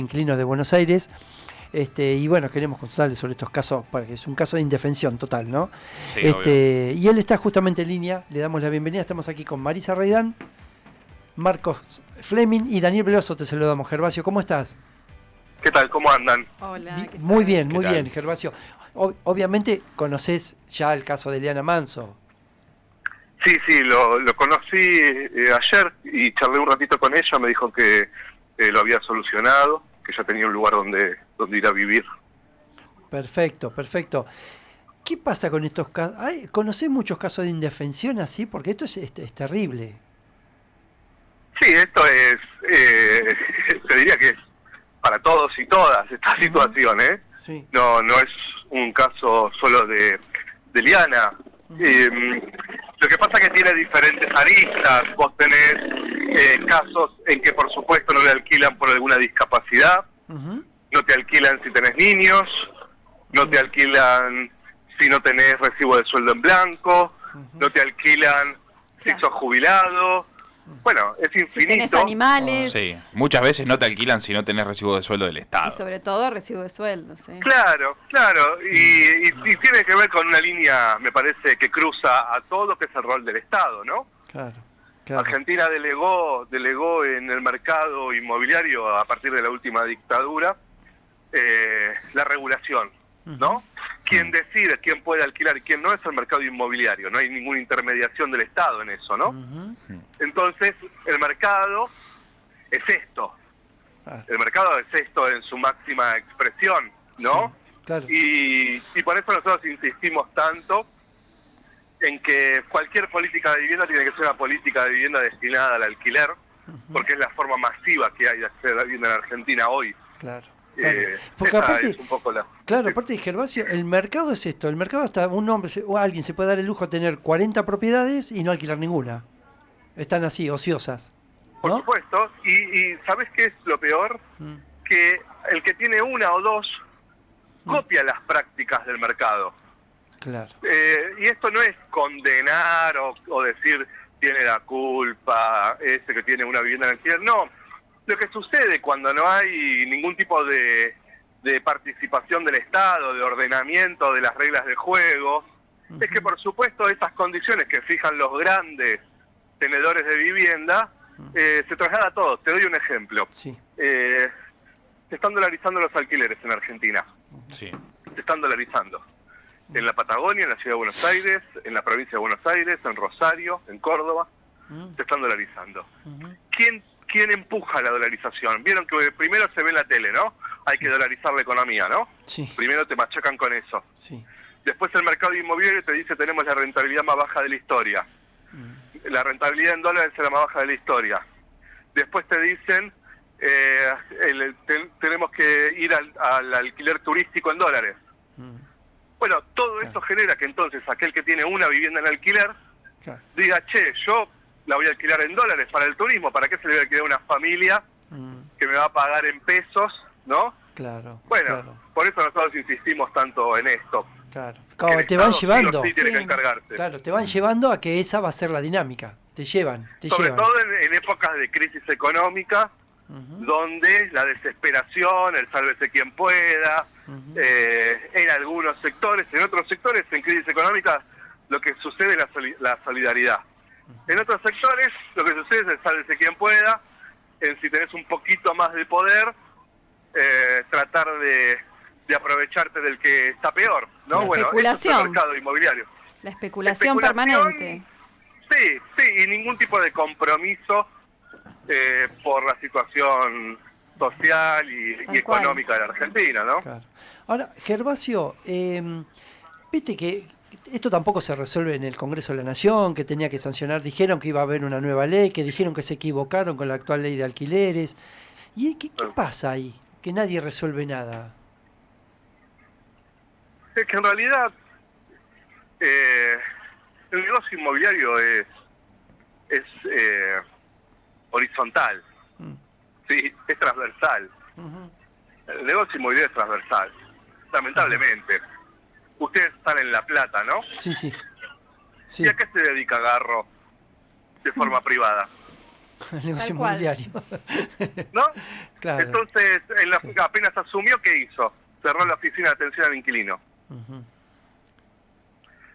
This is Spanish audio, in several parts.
Inquilinos de Buenos Aires. Y bueno, queremos consultarle sobre estos casos, porque es un caso de indefensión total, ¿no? Sí, Y él está justamente en línea, le damos la bienvenida. Estamos aquí con Marisa Reidán, Marcos Fleming y Daniel Veloso. Te saludamos. Gervasio, ¿cómo estás? ¿Qué tal? ¿Cómo andan? Hola, ¿qué tal? Muy bien, muy ¿Qué tal? bien, Gervasio. Obviamente conocés ya el caso de Eliana Manso. Sí, lo conocí ayer y charlé un ratito con ella, me dijo que lo había solucionado, que ya tenía un lugar donde ir a vivir. Perfecto. ¿Qué pasa con estos casos? ¿Conocés muchos casos de indefensión así? Porque esto es terrible. Sí, esto es, te diría que es para todos y todas esta situación, ¿eh? Sí. No es un caso solo de Eliana. Lo que pasa es que tiene diferentes aristas. Vos tenés casos en que por supuesto no le alquilan por alguna discapacidad, no te alquilan si tenés niños, no te alquilan si no tenés recibo de sueldo en blanco, no te alquilan si sos jubilado. Bueno, es infinito. Si tenés animales. Sí, muchas veces no te alquilan si no tenés recibo de sueldo del Estado. Y sobre todo recibo de sueldo, ¿sí? Claro. Y tiene que ver con una línea, me parece, que cruza a todo lo que es el rol del Estado, ¿no? Claro. Argentina delegó en el mercado inmobiliario, a partir de la última dictadura, la regulación, ¿no? Quién decide quién puede alquilar y quién no es el mercado inmobiliario. No hay ninguna intermediación del Estado en eso, ¿no? Entonces, el mercado es esto. El mercado es esto en su máxima expresión, ¿no? Sí, claro. Y por eso nosotros insistimos tanto en que cualquier política de vivienda tiene que ser una política de vivienda destinada al alquiler, porque es la forma masiva que hay de acceder a la vivienda en Argentina hoy. Claro. Esa Porque aparte, es un poco la... claro, aparte de Gervasio, el mercado es esto. El mercado, hasta un hombre o alguien se puede dar el lujo de tener 40 propiedades y no alquilar ninguna. Están así, ociosas, ¿no? Por supuesto. Y ¿sabes qué es lo peor? Que el que tiene una o dos copia las prácticas del mercado. Claro. Y esto no es condenar o decir tiene la culpa ese que tiene una vivienda en alquiler. No. Lo que sucede cuando no hay ningún tipo de participación del Estado, de ordenamiento de las reglas de juego, es que por supuesto estas condiciones que fijan los grandes tenedores de vivienda se traslada a todos. Te doy un ejemplo. Sí. Se están dolarizando los alquileres en Argentina. Sí. Se están dolarizando. En la Patagonia, en la Ciudad de Buenos Aires, en la provincia de Buenos Aires, en Rosario, en Córdoba, se están dolarizando. ¿Quién empuja la dolarización? Vieron que primero se ve en la tele, ¿no? Hay que dolarizar la economía, ¿no? Sí. Primero te machacan con eso. Sí. Después el mercado inmobiliario te dice tenemos la rentabilidad más baja de la historia. La rentabilidad en dólares es la más baja de la historia. Después te dicen tenemos que ir al alquiler turístico en dólares. Bueno, todo eso genera que entonces aquel que tiene una vivienda en alquiler diga, che, yo la voy a alquilar en dólares para el turismo, ¿para qué se le voy a alquilar a una familia que me va a pagar en pesos, ¿no? Claro. Bueno, por eso nosotros insistimos tanto en esto. Claro. Que el Te van Estado llevando. sí tiene que encargarse. Claro, te van llevando a que esa va a ser la dinámica. Te llevan. Sobre todo en épocas de crisis económica, donde la desesperación, el sálvese quien pueda, en algunos sectores, en otros sectores, en crisis económica, lo que sucede es la solidaridad. En otros sectores, lo que sucede es el sálvese quien pueda, en si tenés un poquito más de poder, tratar de aprovecharte del que está peor, ¿no? La especulación. Eso es el mercado inmobiliario. La especulación permanente. Sí, y ningún tipo de compromiso por la situación social y económica de la Argentina, ¿no? Claro. Ahora, Gervasio, viste que esto tampoco se resuelve en el Congreso de la Nación, que tenía que sancionar, dijeron que iba a haber una nueva ley, que dijeron que se equivocaron con la actual ley de alquileres. ¿Y qué pasa ahí? Que nadie resuelve nada. Es que en realidad el negocio inmobiliario es horizontal, sí, es transversal. El negocio inmobiliario es transversal, lamentablemente. Ustedes están en La Plata, ¿no? Sí. ¿Y a qué se dedica Garro de forma privada? El negocio Tal cual. inmobiliario. ¿no? Claro. Entonces, Sí. apenas asumió, ¿qué hizo? Cerró la oficina de atención al inquilino. Ujú.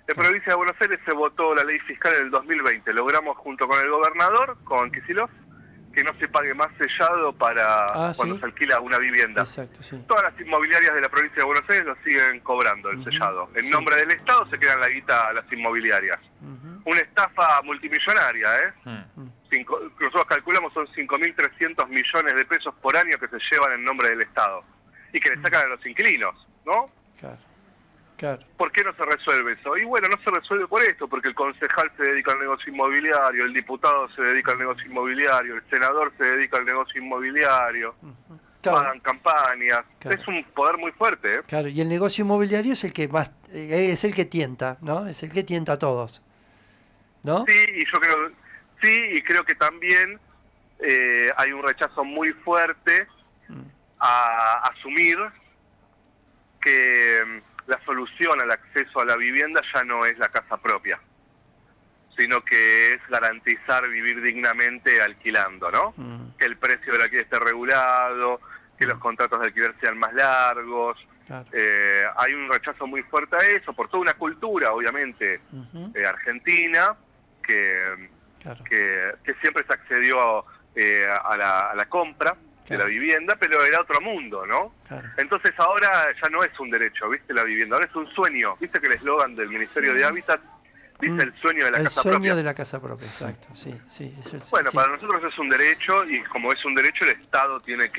En provincia de Buenos Aires se votó la ley fiscal en el 2020. Logramos junto con el gobernador, con Kicillof, que no se pague más sellado para cuando ¿sí? se alquila una vivienda. Exacto, sí. Todas las inmobiliarias de la provincia de Buenos Aires lo siguen cobrando, el sellado. En nombre del Estado se quedan la guita las inmobiliarias. Una estafa multimillonaria, ¿eh? Nosotros calculamos son 5.300 millones de pesos por año que se llevan en nombre del Estado. Y que le sacan a los inquilinos, ¿no? Claro. Claro. ¿Por qué no se resuelve eso? Y bueno, no se resuelve por esto, porque el concejal se dedica al negocio inmobiliario, el diputado se dedica al negocio inmobiliario, el senador se dedica al negocio inmobiliario, Claro. pagan campañas. Claro. Es un poder muy fuerte, ¿eh? Claro, y el negocio inmobiliario es el que más, es el que tienta, ¿no? Es el que tienta a todos, ¿no? Sí, y yo creo, sí, y creo que también hay un rechazo muy fuerte a asumir que la solución al acceso a la vivienda ya no es la casa propia, sino que es garantizar vivir dignamente alquilando, ¿no? Que el precio del alquiler esté regulado, que los contratos de alquiler sean más largos. Claro. Hay un rechazo muy fuerte a eso, por toda una cultura, obviamente, argentina, Claro. que siempre se accedió a la compra de la vivienda, pero era otro mundo, ¿no? Claro. Entonces ahora ya no es un derecho, ¿viste? La vivienda, ahora es un sueño. ¿Viste que el eslogan del Ministerio de Hábitat dice el sueño de la casa El propia? sueño de la casa propia, exacto, sí, sí. Bueno, sí. para nosotros es un derecho y como es un derecho el Estado tiene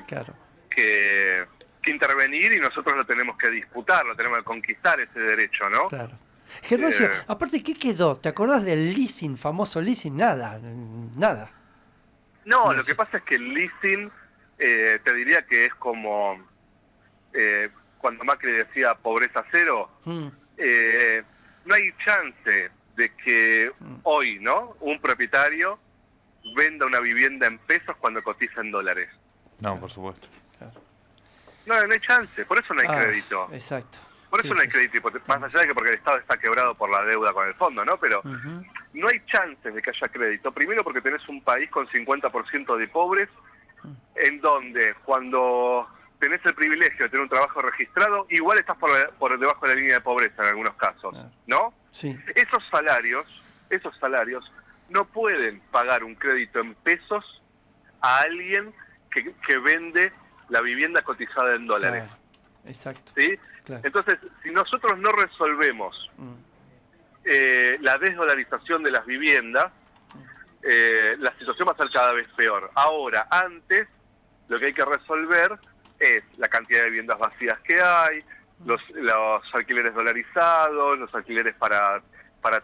Claro. que intervenir y nosotros lo tenemos que disputar, lo tenemos que conquistar ese derecho, ¿no? Claro. Gervasio, aparte, ¿qué quedó? ¿Te acordás del leasing, famoso leasing? Nada. No, lo que pasa es que el leasing, te diría que es como cuando Macri decía pobreza cero, no hay chance de que hoy, ¿no? Un propietario venda una vivienda en pesos cuando cotiza en dólares. No, por supuesto. No hay chance, por eso no hay crédito. Exacto. Por eso no hay crédito, más allá de que porque el Estado está quebrado por la deuda con el fondo, ¿no? Pero no hay chances de que haya crédito. Primero porque tenés un país con 50% de pobres, en donde cuando tenés el privilegio de tener un trabajo registrado, igual estás por debajo de la línea de pobreza en algunos casos, ¿no? Sí. Esos salarios no pueden pagar un crédito en pesos a alguien que vende la vivienda cotizada en dólares. Claro. Exacto. ¿Sí? Claro. Entonces, si nosotros no resolvemos la desdolarización de las viviendas, la situación va a ser cada vez peor. Ahora, antes, lo que hay que resolver es la cantidad de viviendas vacías que hay, los alquileres dolarizados, los alquileres para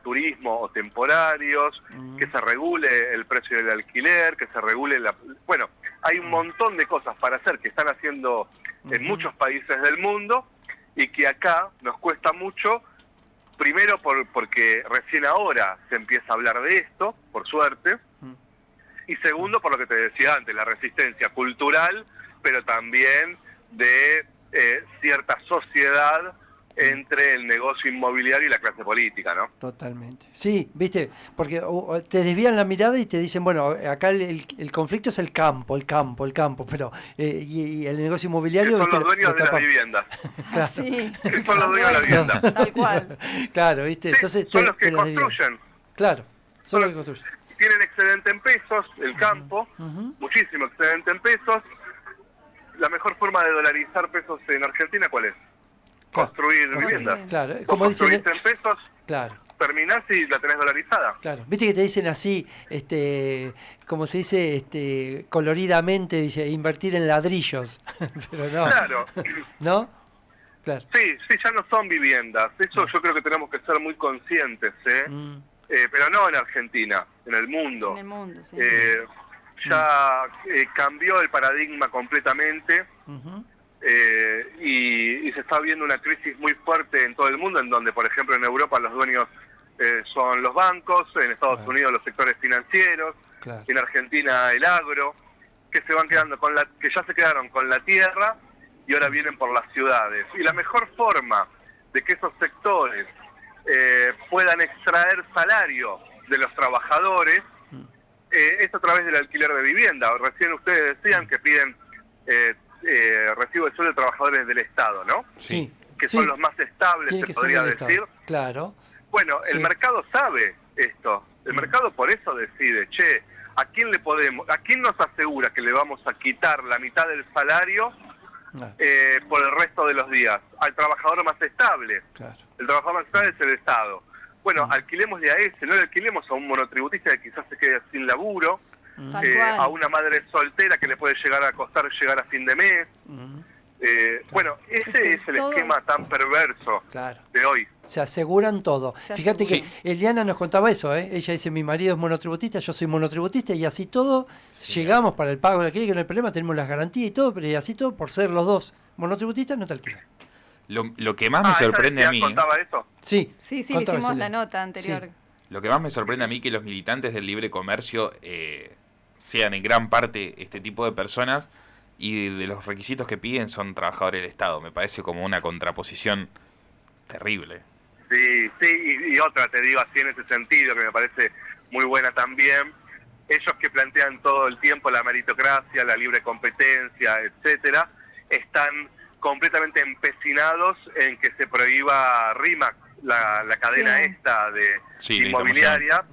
turismo o temporarios, que se regule el precio del alquiler, que se regule Bueno, hay un montón de cosas para hacer que están haciendo en muchos países del mundo y que acá nos cuesta mucho, primero porque recién ahora se empieza a hablar de esto, por suerte, y segundo por lo que te decía antes, la resistencia cultural, pero también de cierta sociedad entre el negocio inmobiliario y la clase política, ¿no? Totalmente. Sí, viste, porque te desvían la mirada y te dicen, bueno, acá el conflicto es el campo, pero y el negocio inmobiliario... Que son ¿viste? los dueños de las tapa. viviendas. Claro. Sí. Que son los dueños de la vivienda. Tal cual. Claro, viste, Sí, entonces... son los que te las desvían. construyen. Claro, son los que construyen. Tienen excedente en pesos, el campo, muchísimo excedente en pesos. La mejor forma de dolarizar pesos en Argentina, ¿cuál es? Construir viviendas. Claro, Vos como dicen... construiste en pesos, Claro. terminás y la tenés dolarizada. Claro, viste que te dicen así, como se dice, coloridamente, dice, invertir en ladrillos, pero no, Claro. ¿no? Claro. Sí, ya no son viviendas. Eso yo creo que tenemos que ser muy conscientes, pero no en Argentina, en el mundo. En el mundo, sí. Ya cambió el paradigma completamente. Y se está viendo una crisis muy fuerte en todo el mundo, en donde, por ejemplo, en Europa los dueños son los bancos, en Estados Unidos los sectores financieros, en Argentina el agro, que se van quedando que ya se quedaron con la tierra y ahora vienen por las ciudades. Y la mejor forma de que esos sectores puedan extraer salario de los trabajadores es a través del alquiler de vivienda. Recién ustedes decían que piden recibo de sueldo de trabajadores del Estado, ¿no? Sí. Que son los más estables, Tiene se que ser podría del Estado. decir. Claro. Bueno, el Sí. mercado sabe esto. El mercado por eso decide, che, ¿a quién nos asegura que le vamos a quitar la mitad del salario Ah, por el resto de los días? Al trabajador más estable. claro. El trabajador más estable es el Estado. Bueno, alquilémosle a ese, no le alquilemos a un monotributista que quizás se quede sin laburo, Tal cual. a una madre soltera que le puede llegar a costar llegar a fin de mes. Bueno, ese es el Todo- esquema tan perverso Claro. de hoy. Se aseguran todo. Se Fíjate aseguran. que Eliana nos contaba eso, ¿eh? Ella dice, mi marido es monotributista, yo soy monotributista, y así todo, llegamos para el pago de alquiler, que no hay problema, tenemos las garantías y todo, pero y así todo, por ser los dos monotributistas, no te alquilan. Lo que más me ¿ella sorprende a decía, mí, contaba eso? Sí. Sí, le contaba hicimos eso, la Eliana. nota anterior. Sí. lo que más me sorprende a mí que los militantes del libre comercio sean en gran parte este tipo de personas y de los requisitos que piden son trabajadores del Estado. Me parece como una contraposición terrible. Sí, y otra te digo así en ese sentido, que me parece muy buena también. Ellos que plantean todo el tiempo la meritocracia, la libre competencia, etcétera, están completamente empecinados en que se prohíba RIMAC, la cadena Sí. esta de Sí, la inmobiliaria.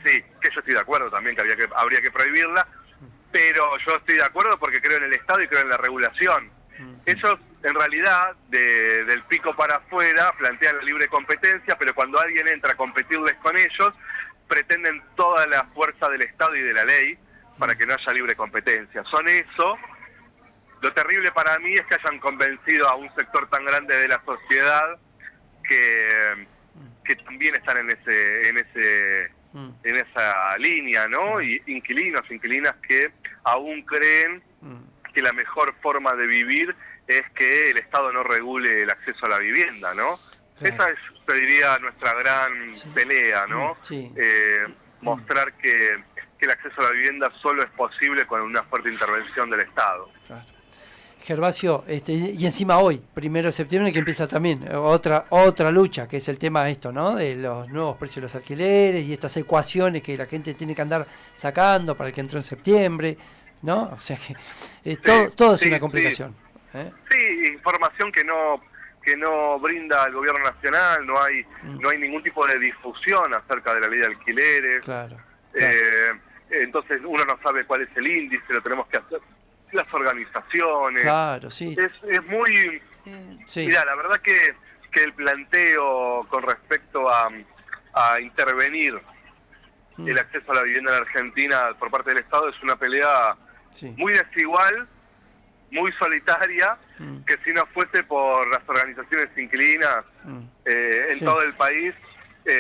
Sí, que yo estoy de acuerdo también que habría que prohibirla, pero yo estoy de acuerdo porque creo en el Estado y creo en la regulación. Ellos, en realidad, del pico para afuera, plantean la libre competencia, pero cuando alguien entra a competirles con ellos, pretenden toda la fuerza del Estado y de la ley para que no haya libre competencia. Son eso. Lo terrible para mí es que hayan convencido a un sector tan grande de la sociedad que también están en esa línea, ¿no? Y inquilinas que aún creen que la mejor forma de vivir es que el Estado no regule el acceso a la vivienda, ¿no? Claro. Esa es, te diría, nuestra gran pelea, ¿no? Sí. Mostrar que el acceso a la vivienda solo es posible con una fuerte intervención del Estado. Claro. Gervasio, y encima hoy, 1 de septiembre, que empieza también otra lucha, que es el tema esto, ¿no? De los nuevos precios de los alquileres y estas ecuaciones que la gente tiene que andar sacando para que entre en septiembre, ¿no? O sea que todo es una complicación. Sí, información que no brinda el gobierno nacional, no hay ningún tipo de difusión acerca de la ley de alquileres. Claro. Entonces uno no sabe cuál es el índice, lo tenemos que hacer las organizaciones. Claro, sí. Es muy... Sí. Mirá, la verdad que el planteo con respecto a intervenir el acceso a la vivienda en Argentina por parte del Estado es una pelea muy desigual, muy solitaria, que si no fuese por las organizaciones inquilinas en todo el país,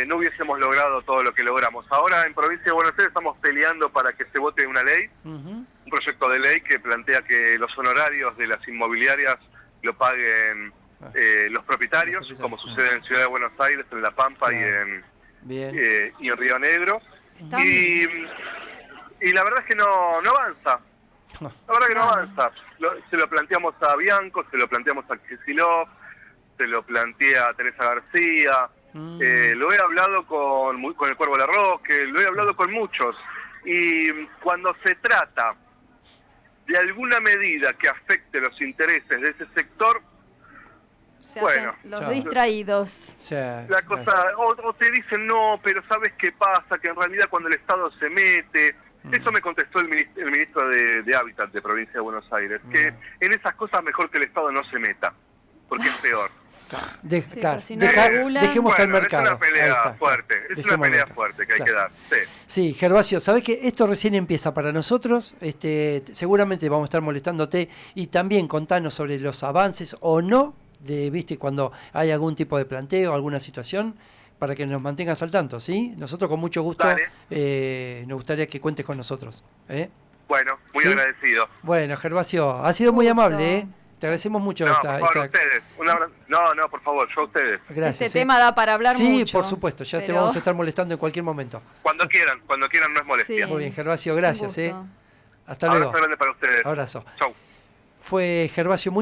no hubiésemos logrado todo lo que logramos. Ahora en Provincia de Buenos Aires estamos peleando para que se vote una ley, un proyecto de ley que plantea que los honorarios de las inmobiliarias lo paguen los propietarios, como sucede en Ciudad de Buenos Aires, en La Pampa y en Río Negro. Y la verdad es que no avanza. La verdad que no avanza. Se lo planteamos a Bianco, se lo planteamos a Kicillof, se lo plantea a Teresa García, lo he hablado con el Cuervo Larroque, lo he hablado con muchos. Y cuando se trata de alguna medida que afecte los intereses de ese sector, se hacen los distraídos. La cosa, o te dicen no, pero ¿sabes qué pasa? Que en realidad cuando el Estado se mete, eso me contestó el ministro de Hábitat de Provincia de Buenos Aires, que en esas cosas mejor que el Estado no se meta, porque es peor. Dejemos al mercado. Es una pelea fuerte, que hay que dar. Sí, Gervasio, sabés que esto recién empieza para nosotros, seguramente vamos a estar molestándote y también contanos sobre los avances o no, viste, cuando hay algún tipo de planteo, alguna situación, para que nos mantengas al tanto, ¿sí? Nosotros con mucho gusto nos gustaría que cuentes con nosotros. Bueno, muy agradecido. Bueno, Gervasio, ha sido muy amable, ¿eh? Te agradecemos mucho por favor, ustedes. Un abrazo. No, por favor, yo a ustedes. Gracias. Este tema da para hablar mucho. Sí, por supuesto, ya te vamos a estar molestando en cualquier momento. Cuando quieran no es molestia. Muy bien, Gervasio, gracias. Hasta luego. Abrazo grande para ustedes. Abrazo. Chau. Fue Gervasio Muñoz.